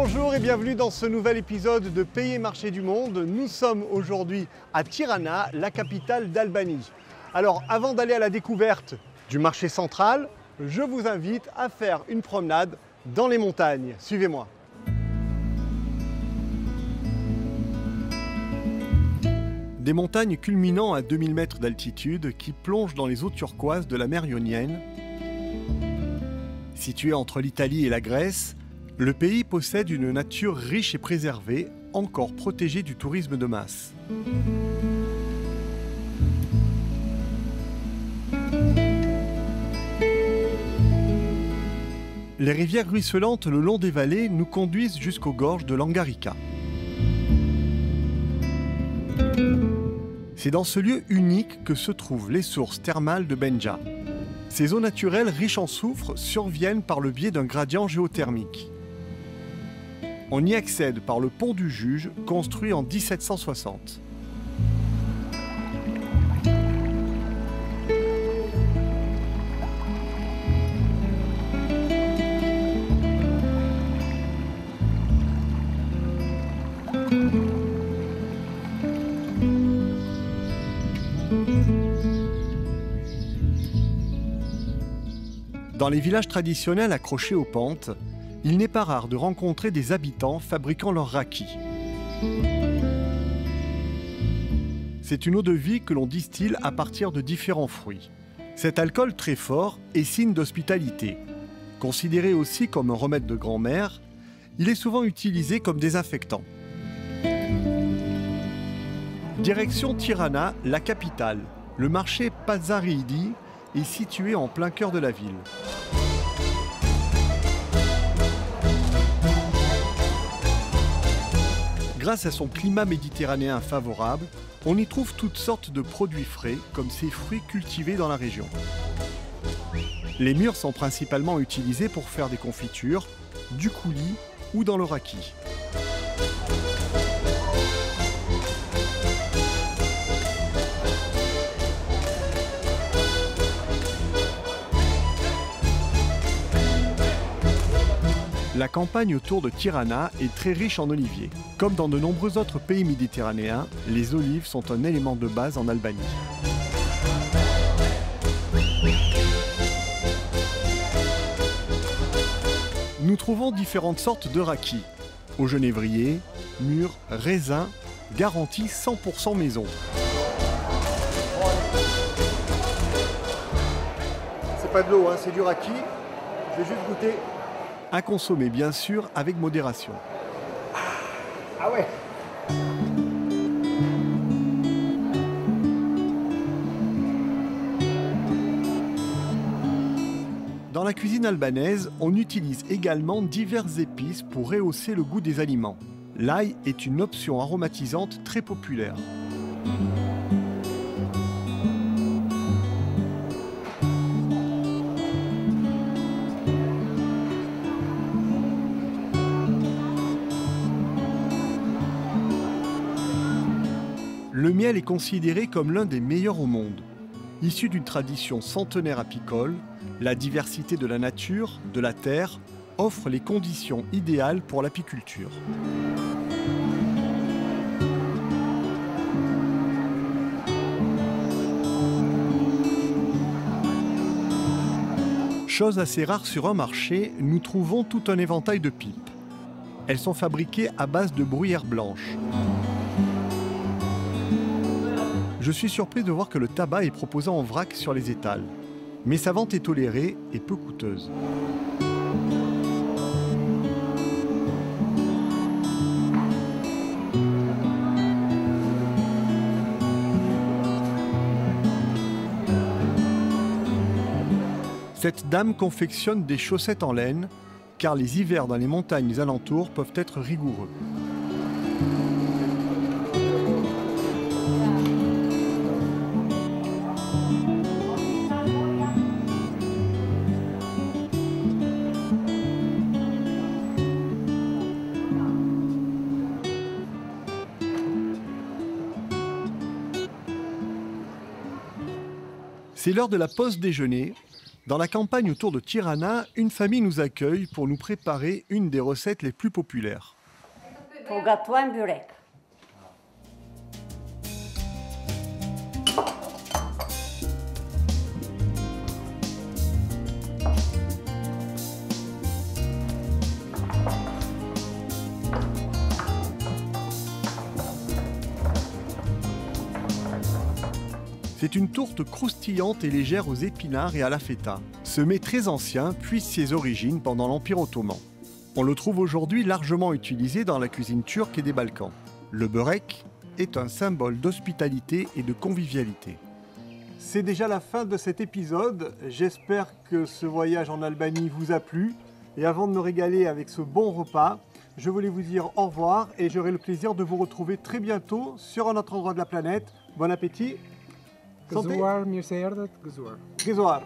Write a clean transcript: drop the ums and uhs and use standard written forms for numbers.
Bonjour et bienvenue dans ce nouvel épisode de Pays et Marchés du Monde. Nous sommes aujourd'hui à Tirana, la capitale d'Albanie. Alors avant d'aller à la découverte du marché central, je vous invite à faire une promenade dans les montagnes. Suivez-moi. Des montagnes culminant à 2000 mètres d'altitude qui plongent dans les eaux turquoises de la mer Ionienne. Situé entre l'Italie et la Grèce, le pays possède une nature riche et préservée, encore protégée du tourisme de masse. Les rivières ruisselantes le long des vallées nous conduisent jusqu'aux gorges de l'Angarica. C'est dans ce lieu unique que se trouvent les sources thermales de Benja. Ces eaux naturelles riches en soufre surviennent par le biais d'un gradient géothermique. On y accède par le pont du Juge, construit en 1760. Dans les villages traditionnels accrochés aux pentes, il n'est pas rare de rencontrer des habitants fabriquant leur raki. C'est une eau de vie que l'on distille à partir de différents fruits. Cet alcool très fort est signe d'hospitalité. Considéré aussi comme un remède de grand-mère, il est souvent utilisé comme désinfectant. Direction Tirana, la capitale. Le marché Pazaridi est situé en plein cœur de la ville. Grâce à son climat méditerranéen favorable, on y trouve toutes sortes de produits frais, comme ces fruits cultivés dans la région. Les mûres sont principalement utilisées pour faire des confitures, du coulis ou dans le raki. La campagne autour de Tirana est très riche en oliviers. Comme dans de nombreux autres pays méditerranéens, les olives sont un élément de base en Albanie. Nous trouvons différentes sortes de raki. Au genévrier, mûr, raisin, garantie 100% maison. C'est pas de l'eau, hein, c'est du raki. Je vais juste goûter. À consommer bien sûr avec modération. Ah ouais. Dans la cuisine albanaise, on utilise également diverses épices pour rehausser le goût des aliments. L'ail est une option aromatisante très populaire. Le miel est considéré comme l'un des meilleurs au monde. Issu d'une tradition centenaire apicole, la diversité de la nature, de la terre, offre les conditions idéales pour l'apiculture. Chose assez rare sur un marché, nous trouvons tout un éventail de pipes. Elles sont fabriquées à base de bruyère blanche. Je suis surpris de voir que le tabac est proposé en vrac sur les étals. Mais sa vente est tolérée et peu coûteuse. Cette dame confectionne des chaussettes en laine, car les hivers dans les montagnes alentours peuvent être rigoureux. C'est l'heure de la pause déjeuner Dans la campagne autour de Tirana, une famille nous accueille pour nous préparer une des recettes les plus populaires. Togatuan börek. C'est une tourte croustillante et légère aux épinards et à la feta. Ce mets très ancien puise ses origines pendant l'Empire ottoman. On le trouve aujourd'hui largement utilisé dans la cuisine turque et des Balkans. Le börek est un symbole d'hospitalité et de convivialité. C'est déjà la fin de cet épisode. J'espère que ce voyage en Albanie vous a plu. Et avant de me régaler avec ce bon repas, je voulais vous dire au revoir et j'aurai le plaisir de vous retrouver très bientôt sur un autre endroit de la planète. Bon appétit! Gëzuar, mirë se erdhët, gëzuar. Gëzuar.